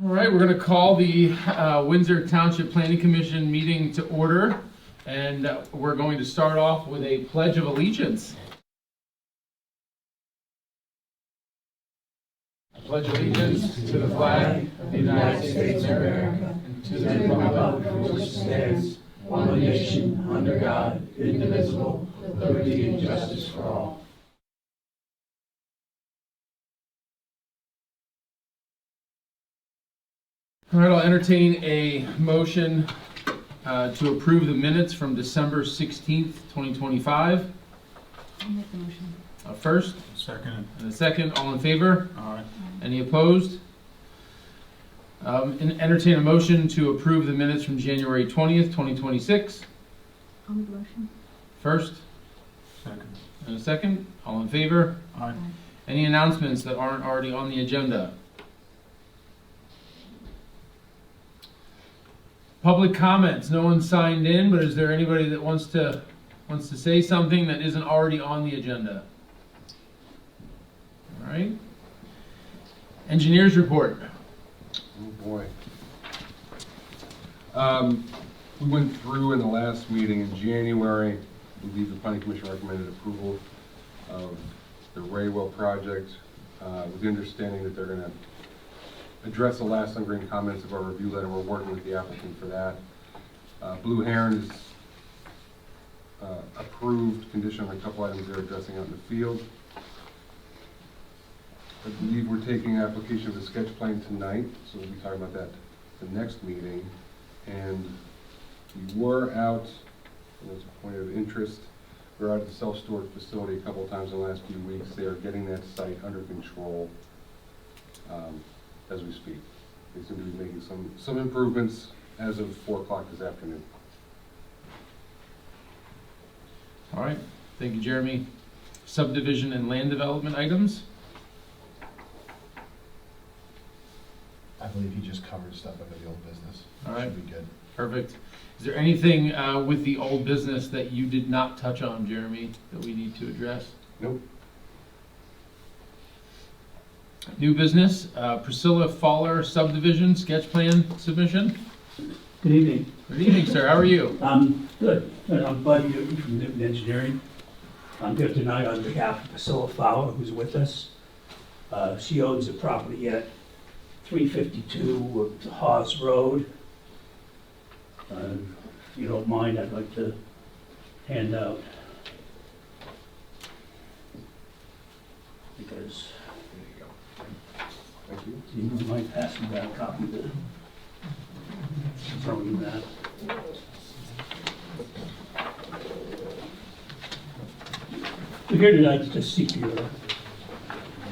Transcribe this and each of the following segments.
All right, we're going to call the Windsor Township Planning Commission meeting to order, and we're going to start off with a Pledge of Allegiance. I pledge allegiance to the flag of the United States of America and to the republic for which it stands, one nation, under God, indivisible, with liberty and justice for all. All right, I'll entertain a motion to approve the minutes from December 16th, 2025. I'll make the motion. First. Second. And a second. All in favor? Aye. Any opposed? Entertain a motion to approve the minutes from January 20th, 2026. I'll make the motion. First. Second. And a second. All in favor? Aye. Any announcements that aren't already on the agenda? Public comments. No one signed in, but is there anybody that wants to say something that isn't already on the agenda? All right. Engineers report. Oh boy. We went through in the last meeting in January. I believe the Planning Commission recommended approval of the Raywell project with the understanding that they're going to address the last lingering comments of our review letter. We're working with the applicant for that. Blue Heron is approved, condition on a couple items they're addressing out in the field. I believe we're taking application of the sketch plan tonight, so we'll be talking about that the next meeting. And we were out, and as a point of interest, we're out at the self-storage facility a couple of times in the last few weeks. They are getting that site under control as we speak. They seem to be making some improvements as of 4 o'clock this afternoon. All right. Thank you, Jeremy. Subdivision and land development items. I believe he just covered stuff under the old business. All right. Should be good. Perfect. Is there anything with the old business that you did not touch on, Jeremy, that we need to address? Nope. New business, Priscilla Fowler subdivision sketch plan submission. Good evening. Good evening, sir. How are you? Good. I'm Buddy Newton from Newton Engineering. I'm here tonight on behalf of Priscilla Fowler, who's with us. She owns the property at 352 Hawes Road. If you don't mind, I'd like to hand out, because Thank you. you might pass me that copy to throw you that. We're here tonight to seek your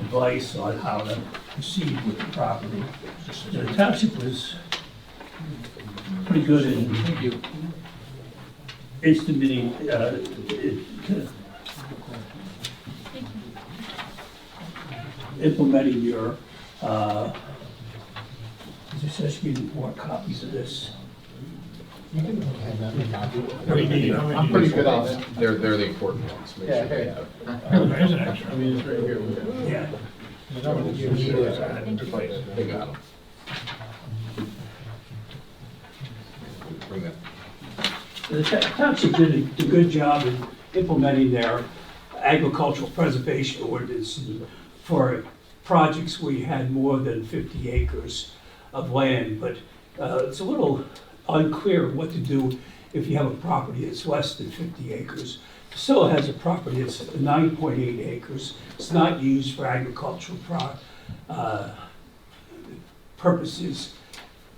advice on how to proceed with the property. The township was pretty good in Thank you. implementing your, it says you need more copies of this. You can hand that a copy. I'm pretty good on it. They're the important ones. Make sure they have. There's an extra. I mean, it's right here. Yeah. They got them. Bring that. The township did a good job in implementing their agricultural preservation ordinance for projects where you had more than 50 acres of land, but it's a little unclear what to do if you have a property that's less than 50 acres. Priscilla has a property that's 9.8 acres. It's not used for agricultural purposes.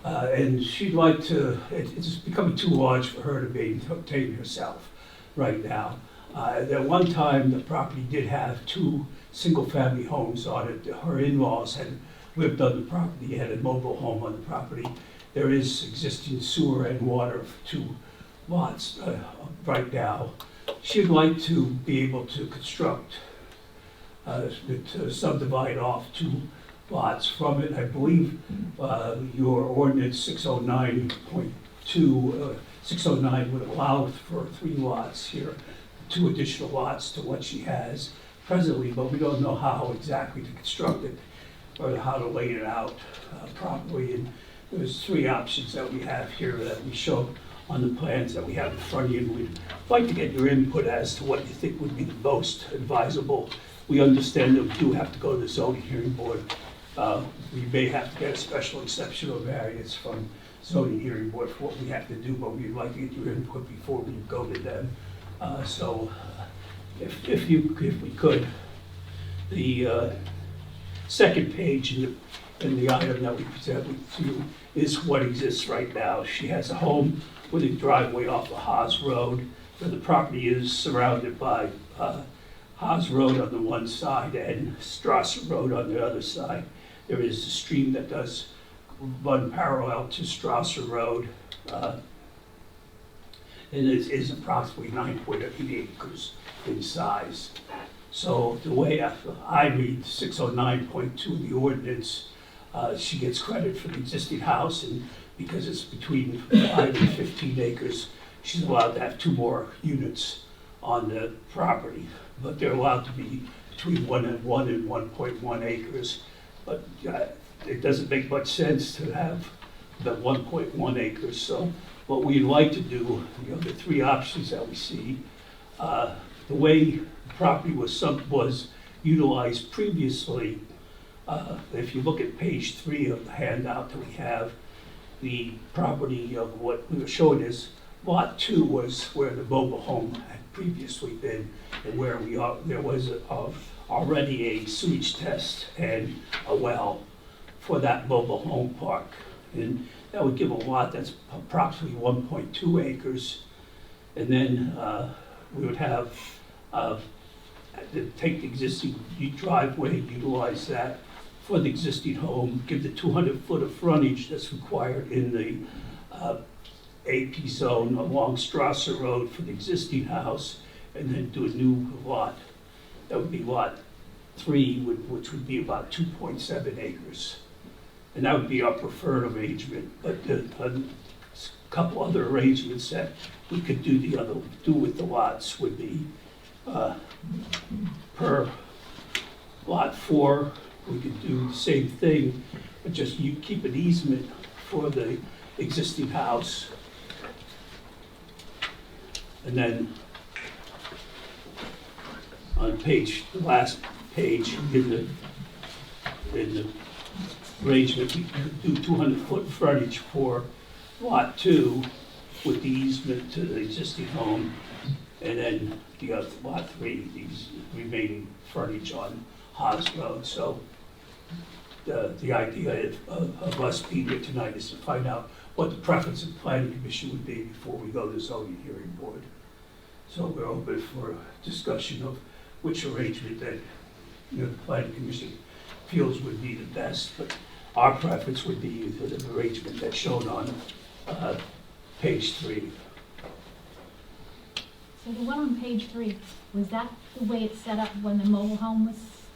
And she'd like to, it's becoming too large for her to maintain herself right now. At one time, the property did have 2 single-family homes on it. Her in-laws had lived on the property, had a mobile home on the property. There is existing sewer and water for 2 lots right now. She'd like to be able to construct, to subdivide off 2 lots from it. I believe your ordinance 609.2, 609 would allow for 3 lots here, 2 additional lots to what she has presently, but we don't know how exactly to construct it. or how to lay it out properly. And there's three options that we have here that we show on the plans that we have in front of you. We'd like to get your input as to what you think would be the most advisable. We understand that we do have to go to the zoning hearing board. We may have to get a special exception or variance from zoning hearing board for what we have to do, but we'd like to get your input before we go to them. So if we could, the second page in the item that we presented to you is what exists right now. She has a home with a driveway off of Haas Road, where the property is surrounded by Haas Road on the one side and Strasser Road on the other side. There is a stream that does run parallel to Strasser Road, and it is approximately 9.8 acres in size. So the way I read 609.2 of the ordinance, she gets credit for the existing house, and because it's between 5 and 15 acres, she's allowed to have 2 more units on the property, but they're allowed to be between 1 and 1.1 acres. But it doesn't make much sense to have the 1.1 acres. So what we'd like to do, the 3 options that we see, the way the property was utilized previously, if you look at page 3 of the handout that we have, the property of what we were showing is lot 2 was where the mobile home had previously been, and where there was already a sewage test and a well for that mobile home park. And that would give a lot that's approximately 1.2 acres. And then we would have take the existing driveway, utilize that for the existing home, give the 200-foot of frontage that's required in the AP zone along Strasser Road for the existing house, and then do a new lot. That would be lot 3, which would be about 2.7 acres. And that would be our preferred arrangement, but a couple other arrangements that we could do with the lots would be per lot 4, we could do the same thing, but just you keep an easement for the existing house. And then on the last page in the arrangement, we could do 200-foot frontage for lot 2 with the easement to the existing home, and then the other lot 3, these remaining frontage on Haas Road. So the idea of us being here tonight is to find out what the preference of the planning commission would be before we go to the zoning hearing board. So we're open for discussion of which arrangement that the planning commission feels would be the best, but our preference would be the arrangement that's shown on page 3. So the one on page 3, was that the way it's set up when the mobile home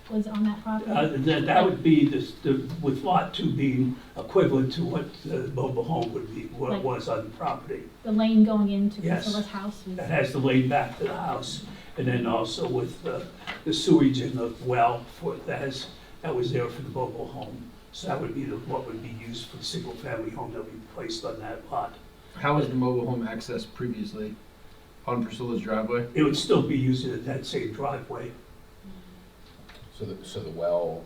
was on that property? That would be with lot 2 being equivalent to what the mobile home would be, what it was on the property. The lane going into Yes. Priscilla's house? That has the lane back to the house, and then also with the sewage and the well that was there for the mobile home. So that would be what would be used for the single-family home that would be placed on that lot. How was the mobile home accessed previously? On Priscilla's driveway? It would still be using that same driveway. So the well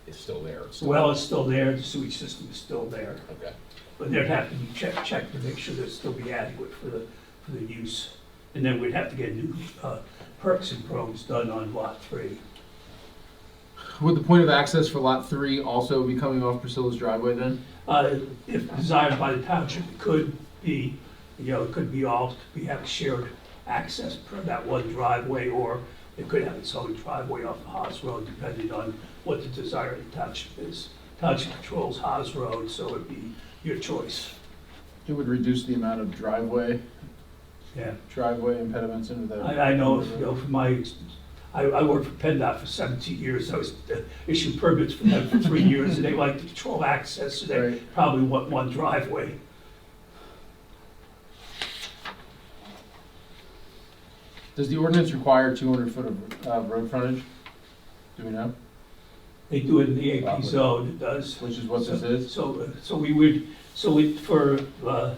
is still there? The well is still there, the sewage system is still there, Okay. but there'd have to be checked to make sure there'd still be adequate for the use. And then we'd have to get new perks and pros done on lot 3. Would the point of access for lot 3 also be coming off Priscilla's driveway then? If desired by the township, it could be, it could be we have shared access per that one driveway, or it could have its own driveway off the Haas Road, depending on what the desire of the township is. Township controls Haas Road, so it'd be your choice. It would reduce the amount of driveway Yeah, impediments into the. I know, from my, I worked for PennDOT for 17 years. I was issued permits for them for 3 years, and they like to control access, so they Right. probably want one driveway. Does the ordinance require 200 foot of road frontage? Do we know? They do it in the AP zone, it does. Which is what this is? So we would, for the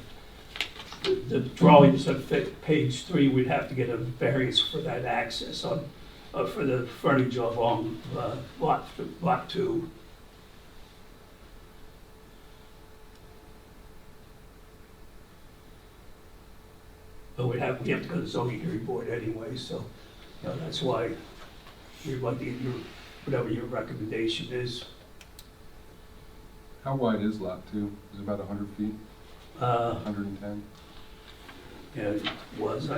drawings of page 3, we'd have to get a variance for that access on, for the frontage of lot 2. But we have to go to the zoning hearing board anyway, so, you know, that's why we'd like to get whatever your recommendation is. How wide is lot 2? Is it about 100 feet, 110? Yeah, it was,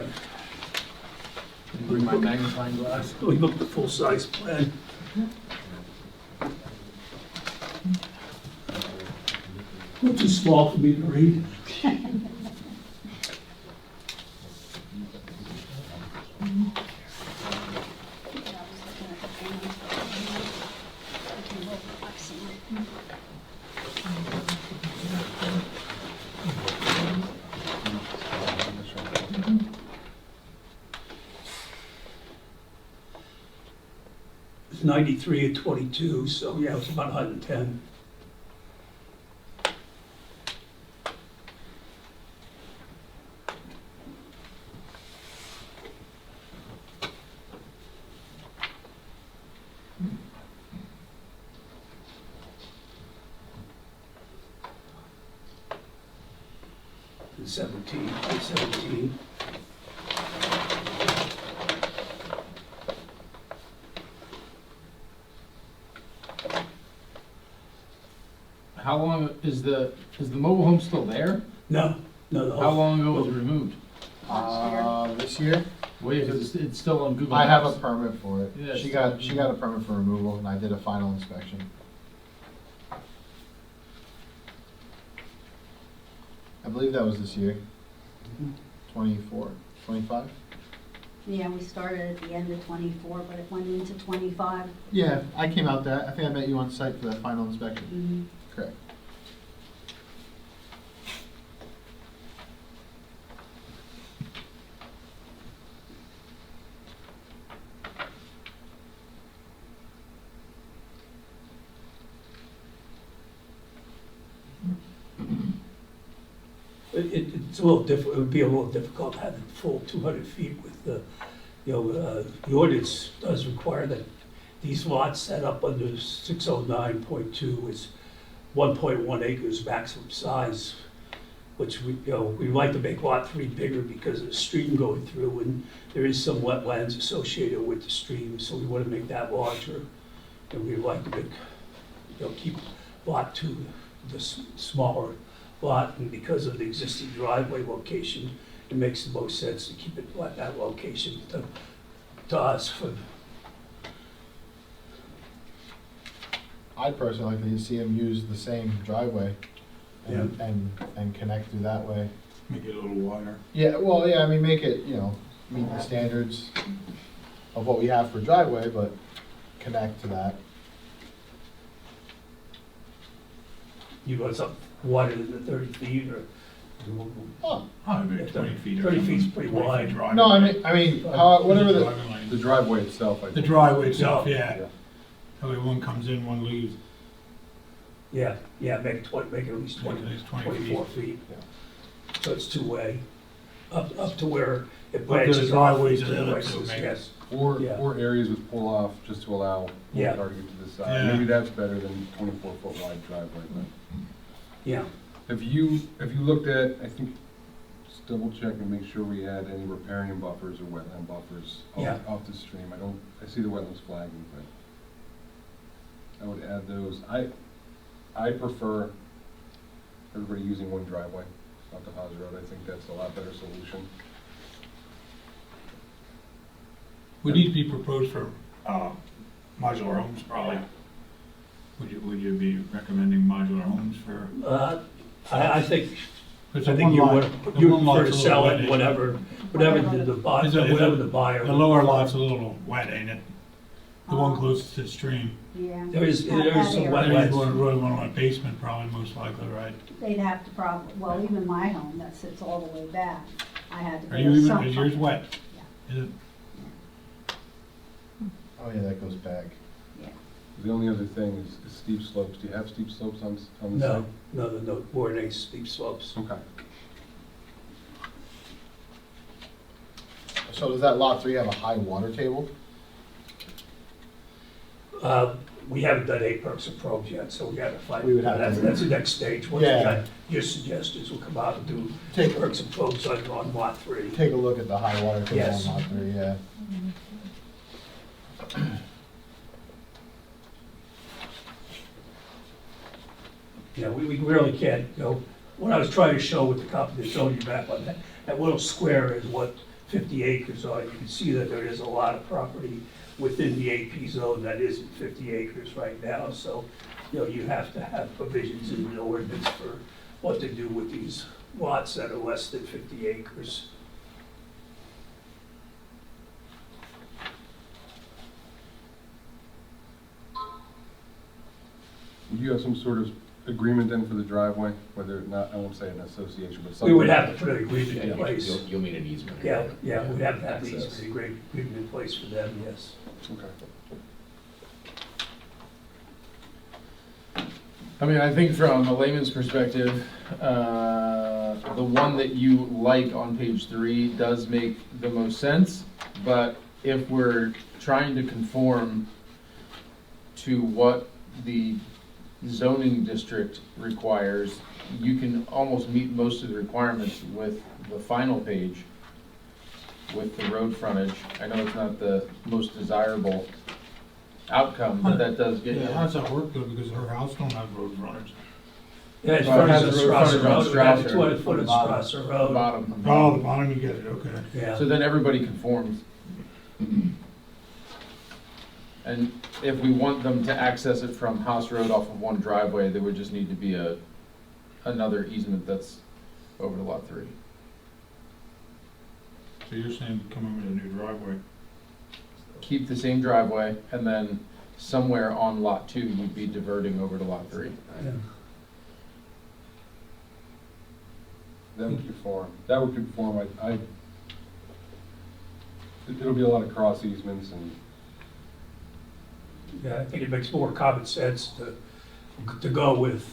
Bring my magnifying glass. we looked at the full-size plan. A little too small for me to read. It's 93 and 22, so yeah, it's about 110. And 17. How long is the mobile home still there? No, How long ago was it removed? This year, Wait, it's still on Google I have a Maps. permit for it. Yes. She got a permit for removal, and I did a final inspection. I believe that was this year. 24, 25? Yeah, we started at the end of 24, but it went into 25. Yeah, I came out there. I think I met you on site for that final inspection. Mhm. Correct. It's a little difficult, it would be a little difficult to have the full 200 feet with the, the ordinance does require that these lots set up under 609.2 is 1.1 acres maximum size, which we like to make lot 3 bigger because of the stream going through, and there is some wetlands associated with the stream, so we want to make that larger. And we'd like to make, keep lot 2 the smaller lot, and because of the existing driveway location, it makes the most sense to keep it at that location to us. I'd personally like to see him use the same driveway and, Yeah. and connect through that way. Make it a little wider. Yeah, well, yeah, I mean, make it, meet the standards of what we have for driveway, but connect to that. You want something wider than the 30 feet, or? Oh, Oh, maybe 20 feet. or 30 feet's something. pretty 20 feet wide. driveway. no, I mean, whatever the, Driving lane. The driveway itself, I The think. driveway itself, Yeah. yeah. That way one comes in, one leaves. Yeah, make it at least Make it at least 20 24 feet. Yeah. So it's two-way, up to where it to the branches off. driveways into and the then rest to of the- make- Yes, Or, Yeah. or areas with pull-off, just to allow one Yeah. car to get to the side. Yeah. Maybe that's better than 24-foot wide driveway, but. yeah. Have you looked at, I think, just double check and make sure we had any riparian buffers or wetland buffers Yeah. off the stream? I see the wetlands flagging, but I would add those. I prefer everybody using one driveway off the Haas Road. I think that's a lot better solution. Would these be proposed for modular homes, probably? Would you be recommending modular homes for? I think It's I think you one would, lot- you the one would prefer lot's to a little sell wet, it, ain't whatever the buyer, Is it- whatever the buyer. The lower lot's a little wet, ain't it? The one Oh. closest to the stream. Yeah. There is some That area. wet- Then Wetlands. you'd really want a basement, probably, most likely, right? They'd have to probably, well, even my home that sits all the way back, I had to Are go you even, some. is yours wet? Yeah. Is it? oh yeah, that goes back. Yeah. The only other thing is steep slopes. Do you have steep slopes on the No, site? no, more than steep slopes. Okay. So does that lot 3 have a high water table? We haven't done 8 perks and probes yet, so we gotta find, We would have to- that's the next stage. Once we Yeah. got your suggestions, we'll come out and do Take- perks and probes on lot 3. Take a look at the high water table Yes. on lot 3, yeah. Yeah, we really can't, you know, what I was trying to show with the copy, to show you back on that little square is what 50 acres are. You can see that there is a lot of property within the AP zone that isn't 50 acres right now. So, you know, you have to have provisions in the ordinance for what to do with these lots that are less than 50 acres. Would you have some sort of agreement then for the driveway, whether not, I won't say an association, but We something? would have to put an agreement in Yeah, place. you'll need an easement. Yeah, we'd have to have Access. these agreement in place for them, yes. Okay. I mean, I think from a layman's perspective, the one that you like on page 3 does make the most sense, but if we're trying to conform to what the zoning district requires, you can almost meet most of the requirements with the final page, with the road frontage. I know it's not the most desirable outcome, but that does get Yeah, you. how does that work though, because her house don't have road frontage? Yeah, it's Well, it has frontage the on road Strasser frontage on Road, we have Strasser. 200 foot of Bottom. Strasser Road. Bottom. Oh, the bottom, you get it, okay. Yeah. So then everybody conforms. And if we want them to access it from House Road off of one driveway, there would just need to be another easement that's over to lot 3. So you're saying come in with a new driveway? Keep the same driveway, and then somewhere on lot 2, you'd be diverting over to lot 3. Yeah. That would conform, it'll be a lot of cross easements and, Yeah, I think it makes more common sense to go with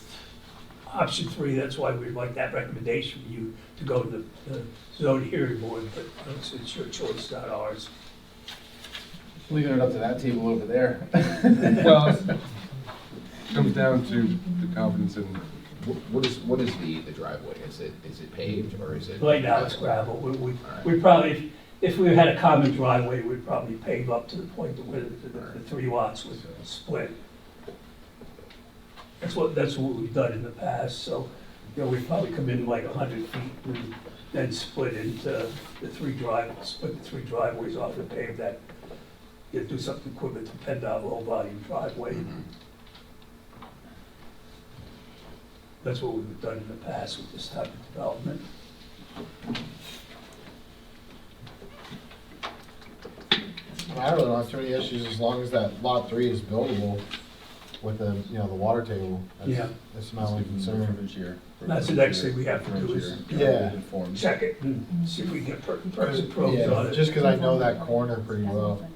option 3. That's why we'd like that recommendation for you to go to the zoning hearing board, but it's your choice, not ours. Leaving it up to that table over there. well, it comes down to the confidence in, What is the driveway? Is it paved or is it? Right now, it's gravel. We probably, if we had a common driveway, we'd probably pave up to the point where the 3 lots would split. That's what we've done in the past, so, you know, we'd probably come in like 100 feet and then split into the 3 driveways off and pave that. You know, do something equivalent to PennDOT low volume driveway. Mhm. That's what we've done in the past with this type of development. I really don't have too many issues as long as that lot 3 is buildable with the, you know, the water table. Yeah. That's my only concern. Frontage here. That's the next thing we have to do is Yeah. Conform. check it and see if we can get perks and probes on Yeah, it. just because I know that corner pretty well.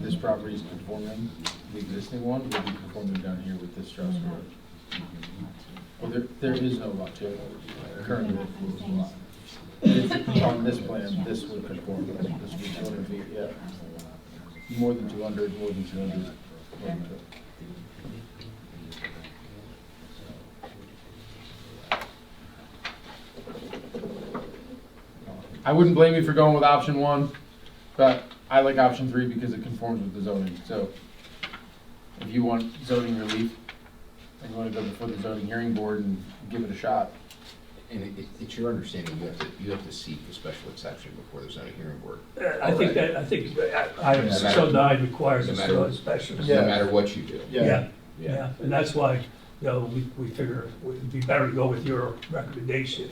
This property is conforming, the existing one will be conforming down here with this Strauss Road. Well, there is no lot 2 currently. On this plan, this would conform, this would be 200 feet, yeah. More than 200, more than 200. More than 200. I wouldn't blame you for going with option 1, but I like option 3 because it conforms with the zoning. So if you want zoning relief and you want to go before the zoning hearing board and give it a shot. And it's your understanding you have to seek a special exception before the zoning hearing board. I think item 609 requires No a matter- special. Yeah. No matter what you do. Yeah, and that's why, you know, we figure it would be better to go with your recommendation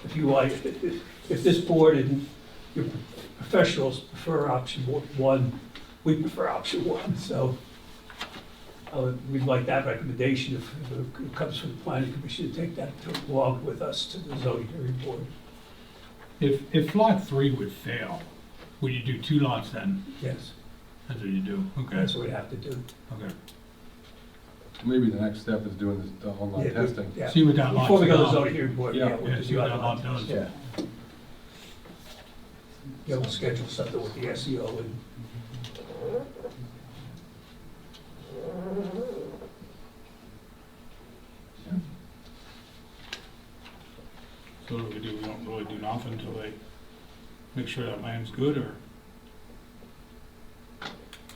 if you like, if this board and your professionals prefer option 1, we prefer option 1, so we'd like that recommendation if it comes from the planning commission, to take that along with us to the zoning hearing board. If lot 3 would fail, would you do 2 lots then? Yes. That's what you do, okay, That's what we have to do. okay. Maybe the next step is doing this, the online Yeah, testing. yeah. See what that lot's Before we go to the about. zoning hearing board, Yeah. yeah, we'll Yeah, do see the what other that lot one. does. Yeah. Yeah, we'll schedule something with the SEO and So what do we do? We don't really do nothing until they make sure that land's good, or?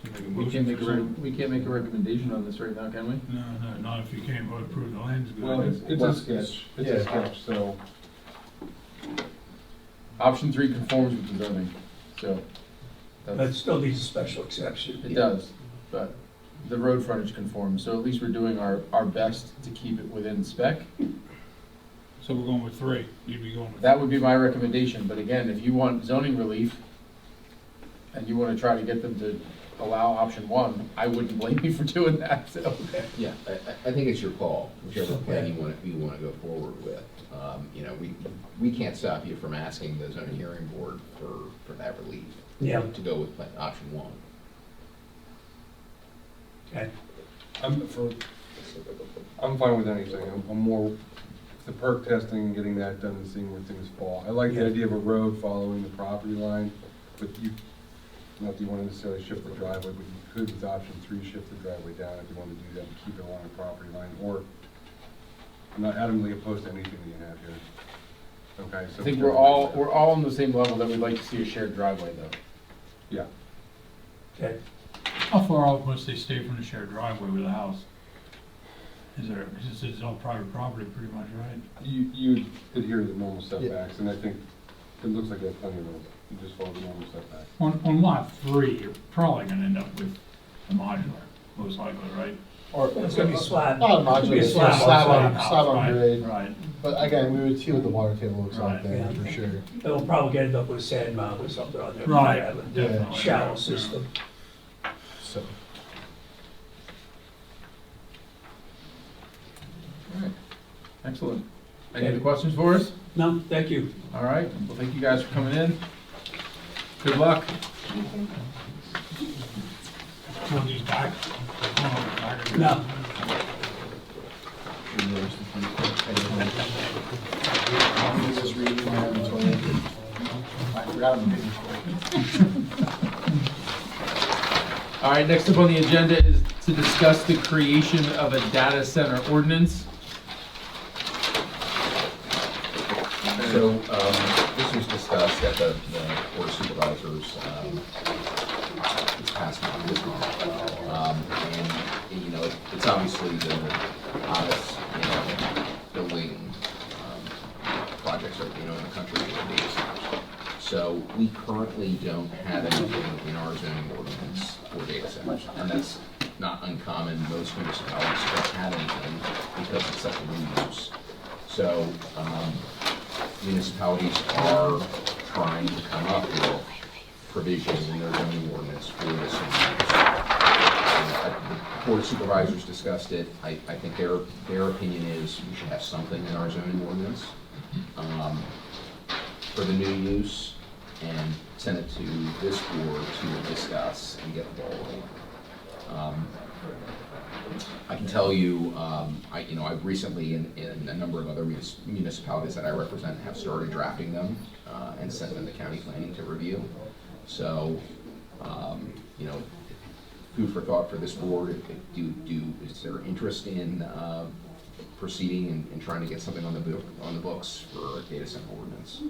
Should we make a We motion can't for something? we can't make a recommendation on this right now, can we? No, not if you can't really prove the land's good. Well, it's a sketch, it's a Yeah. sketch, so, Option 3 conforms with the zoning, so. that still needs a special exception. It does, but the road frontage conforms, so at least we're doing our best to keep it within spec. So we're going with 3, you'd be going with. That would be my recommendation, but again, if you want zoning relief and you wanna try to get them to allow option 1, I wouldn't blame you for doing that, so. Yeah, I think it's your call, whichever plan you want to go forward with. You know, we can't stop you from asking the zoning hearing board for that relief. Yeah. To go with option 1. Okay. I'm fine with anything. I'm more, the perk testing and getting that done and seeing where things fall. I like the Yeah. idea of a road following the property line, but you, not that you want to necessarily shift the driveway, but you could with option 3, shift the driveway down if you want to do that and keep it along the property line, or I'm not adamantly opposed to anything that you have here. Okay, so. I think we're all on the same level that we'd like to see a shared driveway though. Yeah. Okay. How far off must they stay from the shared driveway with the house? Is there, because it's all private property pretty much, right? You adhere to the normal setbacks, and I think it looks like they have plenty of room. You just follow the normal setback. On lot 3, you're probably gonna end up with a modular, most likely, right? Or It's gonna be slab. Not a It's gonna be modular, a it's slab. slab on Right, grade. Right, But again, we would see what the water table looks like there, Right. for sure. They'll probably end up with a sand mound or something on there. right, Have a definitely. Shallow Yeah. system. So, Alright, excellent. Any other questions for us? No, thank you. All right, well, thank you guys for coming in. Good luck. Want these back? No. just reading I forgot I'm busy. All right, next up on the agenda is to discuss the creation of a data center ordinance. So, this was discussed at the Board of Supervisors, this past month, this month. And, you know, it's obviously the hottest, building, projects are, in the country for data centers. So we currently don't have anything in our zoning ordinance for data centers, and that's not uncommon. Most municipalities don't have anything because it's such a new use. So, municipalities are trying to come up with provisions in their zoning ordinance for this use. The Board of Supervisors discussed it. I think their opinion is we should have something in our zoning ordinance for the new use, and send it to this board to discuss and get the ball rolling. I can tell you, I've recently, in a number of other municipalities that I represent, have started drafting them and sent them to county planning to review. So, food for thought for this board. Is there interest in proceeding and trying to get something on the books for a data center ordinance?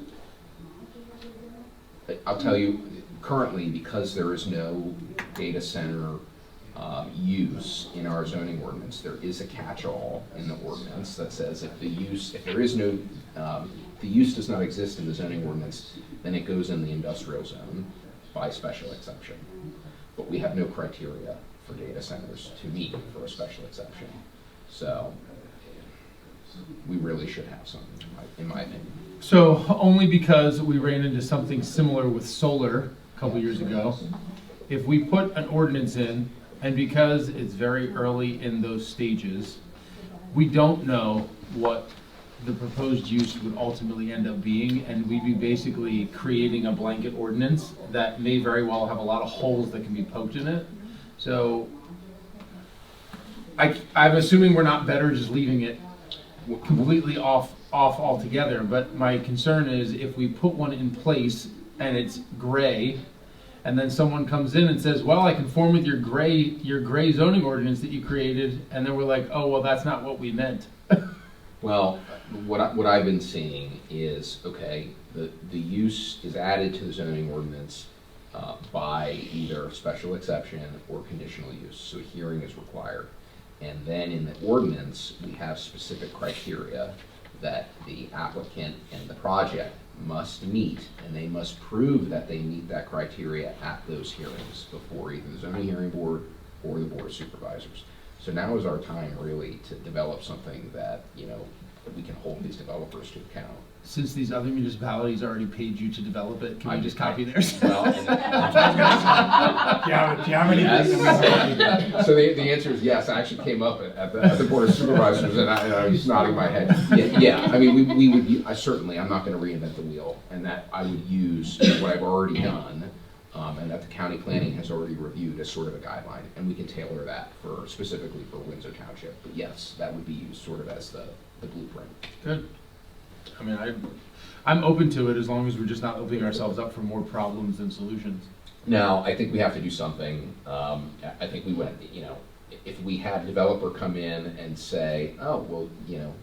I'll tell you, currently, because there is no data center use in our zoning ordinance, there is a catch-all in the ordinance that says if the use does not exist in the zoning ordinance, then it goes in the industrial zone by special exception. But we have no criteria for data centers to meet for a special exception. So we really should have something, in my opinion. So only because we ran into something similar with solar a couple years ago, if we put an ordinance in, and because it's very early in those stages, we don't know what the proposed use would ultimately end up being, and we'd be basically creating a blanket ordinance that may very well have a lot of holes that can be poked in it. So I'm assuming we're not better just leaving it completely off altogether, but my concern is if we put one in place and it's gray, and then someone comes in and says, well, I conform with your gray zoning ordinance that you created, and then we're like, oh, well, that's not what we meant. Well, what I've been seeing is, okay, the use is added to the zoning ordinance by either special exception or conditional use, so a hearing is required. And then in the ordinance, we have specific criteria that the applicant and the project must meet, and they must prove that they meet that criteria at those hearings before either the zoning hearing board or the board of supervisors. So now is our time really to develop something that, you know, we can hold these developers to account. Since these other municipalities already paid you to develop it, can I just copy theirs? Well, and Do you have any? yes. So the answer is yes. I actually came up at the board of supervisors, and I was nodding my head. Yeah. I mean, we would. I'm not going to reinvent the wheel, and that I would use what I've already done, and that the county planning has already reviewed as sort of a guideline, and we can tailor that specifically for Windsor Township. But yes, that would be used sort of as the blueprint. Good. I mean, I'm open to it as long as we're just not opening ourselves up for more problems than solutions. Now, I think we have to do something. I think we would, you know, if we had a developer come in and say, oh, well, you know,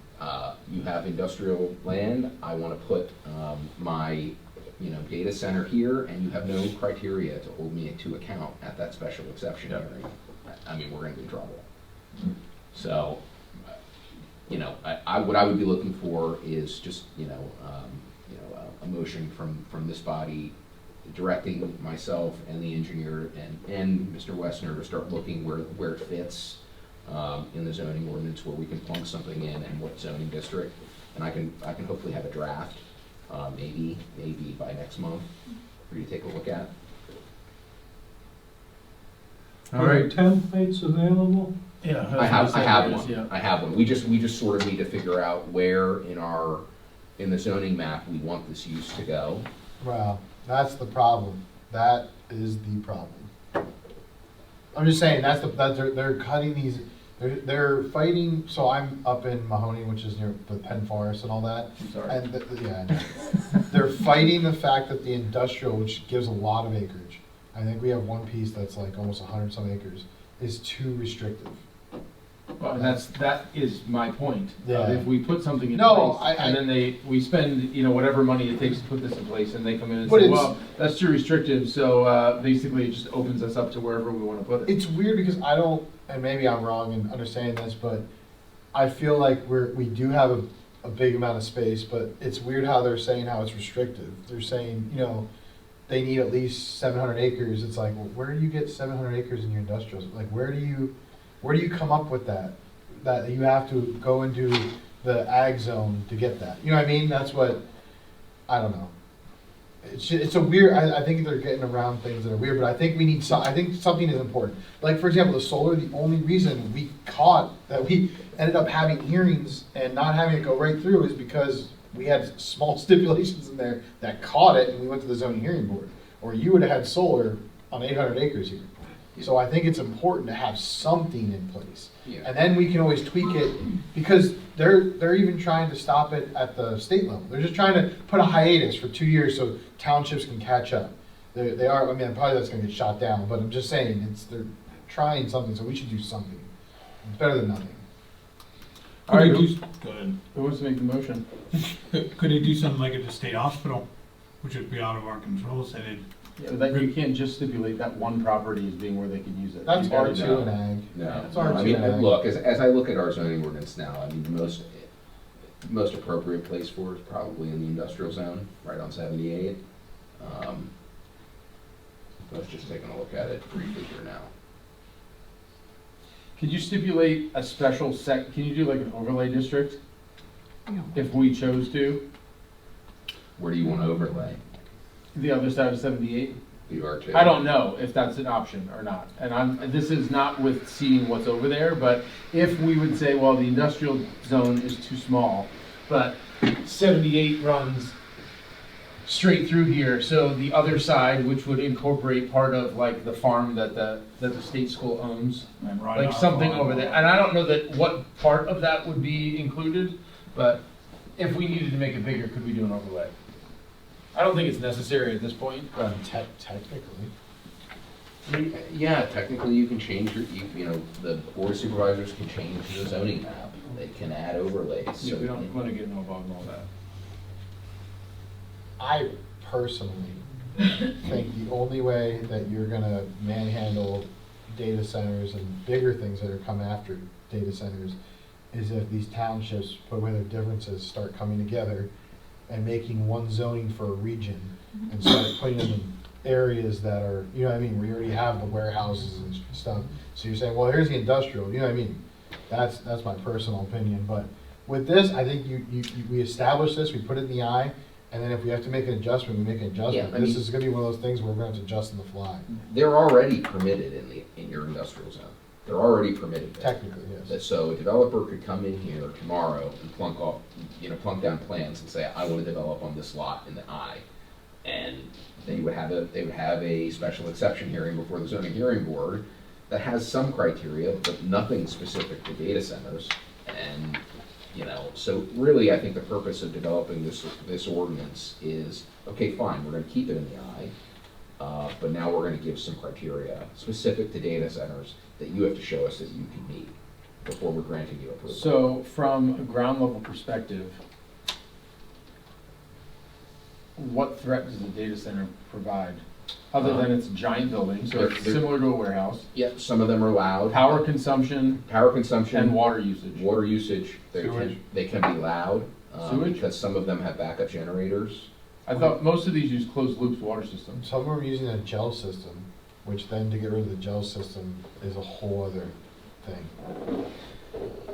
you have industrial land, I want to put my, you know, data center here, and you have no criteria to hold me to account at that special exception hearing. I mean, we're going to be in trouble. So, you know, what I would be looking for is just, a motion from this body directing myself and the engineer and Mr. Wessner to start looking where it fits in the zoning ordinance, where we can plunk something in and what zoning district. And I can hopefully have a draft, maybe by next month for you to take a look at. All right. Templates available? Yeah. I have one. Yeah. I have one. We just sort of need to figure out where in the zoning map we want this use to go. Well, that's the problem. That is the problem. I'm just saying, they're cutting these, they're fighting, so I'm up in Mahoney, which is near the Penn Forest and all that. I'm sorry. And, I know. They're fighting the fact that the industrial, which gives a lot of acreage, I think we have one piece that's like almost 100 some acres, is too restrictive. Well, and that is my point. Yeah. If we put something in No, place, and then we spend, whatever money it takes to put this in place, and they come in and But say, it's- well, that's too restrictive, so basically it just opens us up to wherever we want to put it. It's weird because I don't, and maybe I'm wrong in understanding this, but I feel like we do have a big amount of space, but it's weird how they're saying how it's restrictive. They're saying, they need at least 700 acres. It's like, well, where do you get 700 acres in your industrial? Like, where do you come up with that you have to go into the ag zone to get that? You know what I mean? That's what, I don't know. It's a weird, I think they're getting around things that are weird, but I think we need I think something is important. Like, for example, the solar, the only reason we ended up having hearings and not having it go right through is because we had small stipulations in there that caught it, and we went to the zoning hearing board. Or you would have had solar on 800 acres here. So I think it's important to have something in place. Yeah. And then we can always tweak it, because they're even trying to stop it at the state level. They're just trying to put a hiatus for 2 years so townships can catch up. They are, probably that's gonna get shot down, but I'm just saying, they're trying something, so we should do something. It's better than nothing. All right, Go ahead. who wants to make the motion? Could they do something like at the state hospital, which would be out of our control, say they'd Yeah, that you can't just stipulate that one property as being where they could use it. That's You gotta R2 and ag. No, That's I R2 mean, and ag. look, as I look at our zoning ordinance now, the most appropriate place for it is probably in the industrial zone, right on 78. Let's just take a look at it briefly here now. Could you stipulate a special can you do like an overlay district? If we chose to, Where do you want to overlay? the other side of 78? The R2? I don't know if that's an option or not. And this is not with seeing what's over there, but if we would say, well, the industrial zone is too small, but 78 runs straight through here. So the other side, which would incorporate part of like the farm that the state school owns, And right like off something on- over there. And I don't know that what part of that would be included, but if we needed to make it bigger, could we do an overlay? I don't think it's necessary at this point, but Technically. Yeah, technically you can change you know, the board of supervisors can change the zoning map. They can add overlays. yeah, So we don't want to get involved in all that. I personally think the only way that you're gonna manhandle data centers and bigger things that are come after data centers is if these townships, put away their differences, start coming together and making one zoning for a region and start putting them in areas that are, you know what I mean, we already have the warehouses and stuff. So you're saying, well, here's the industrial, you know what I mean? That's my personal opinion, but with this, I think we establish this, we put it in the eye, and then if we have to make an adjustment, we make an adjustment. Yeah, I This mean- is gonna be one of those things where we're gonna have to adjust on the fly, they're already permitted in your industrial zone. They're already permitted there. technically, yes. So a developer could come in here tomorrow and plunk down plans and say, I want to develop on this lot in the I. And they would have a special exception hearing before the zoning hearing board that has some criteria, but nothing specific to data centers. And, you know, so really, I think the purpose of developing this ordinance is, okay, fine, we're gonna keep it in the I, but now we're gonna give some criteria specific to data centers that you have to show us that you can meet before we're granting you approval. So from a ground level perspective, what threat does the data center provide? Other than it's a giant building, so it's They're- similar to a warehouse. Yeah, some of them are loud. Power consumption Power consumption. and water usage. Water usage, Sewage. they can be loud, Sewage? because some of them have backup generators. I thought most of these use closed loops water systems. Some of them are using a gel system, which then to get rid of the gel system is a whole other thing.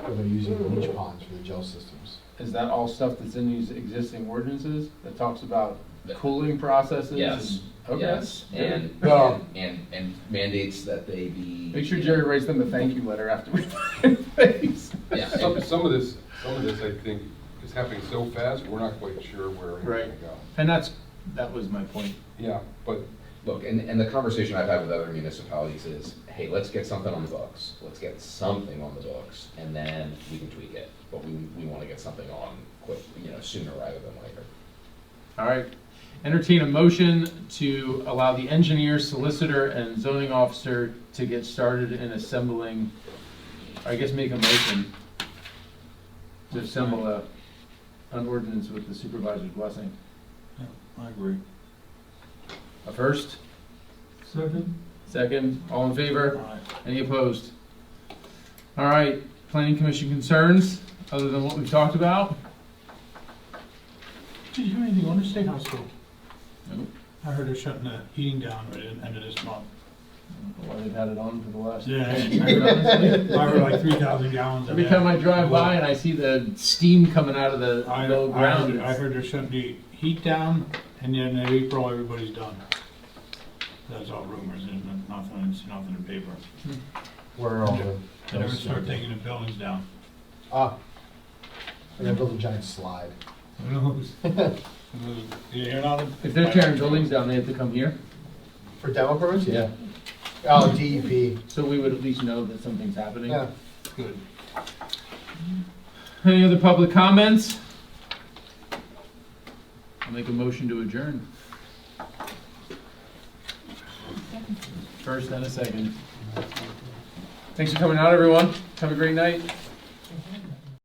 Or they're using leach ponds for the gel systems. Is that all stuff that's in these existing ordinances that talks about cooling processes? Yes, and- Okay. yes, and, Well- and mandates that they be. Make sure Jerry writes them a thank you letter after we things. Yeah, Some of this, I think, is happening so fast, we're not quite sure where it's Right. gonna go. And that was my point. Yeah, but look, and the conversation I've had with other municipalities is, hey, let's get something on the books. Let's get something on the books, and then we can tweak it. But we want to get something on quick, you know, sooner rather than later. All right. Entertain a motion to allow the engineer, solicitor, and zoning officer to get started in assembling, I guess make a motion to assemble an ordinance with the supervisor's blessing. Yeah, I agree. A first? Second? Second? All in favor? All right. Any opposed? All right. Planning Commission concerns, other than what we've talked about? Did you hear anything on the State House school? Nope. I heard they're shutting the heating down right at the end of this month. Why they've had it on for the last. Yeah, I heard like 3,000 gallons. a Every day. time I drive by and I see the steam coming out of the I low ground. I heard they're shutting the heat down, and then in April, everybody's done. That's all rumors, there's nothing in paper. Where are all the? They never start taking the buildings down. Ah, they're gonna build a giant slide. Who knows? You hear nothing? If they're tearing buildings down, they have to come here, For demo permits? Yeah. Oh, DEP. so we would at least know that something's happening. Yeah. Good. Any other public comments? I'll make a motion to adjourn. First and a second. Thanks for coming out, everyone. Have a great night.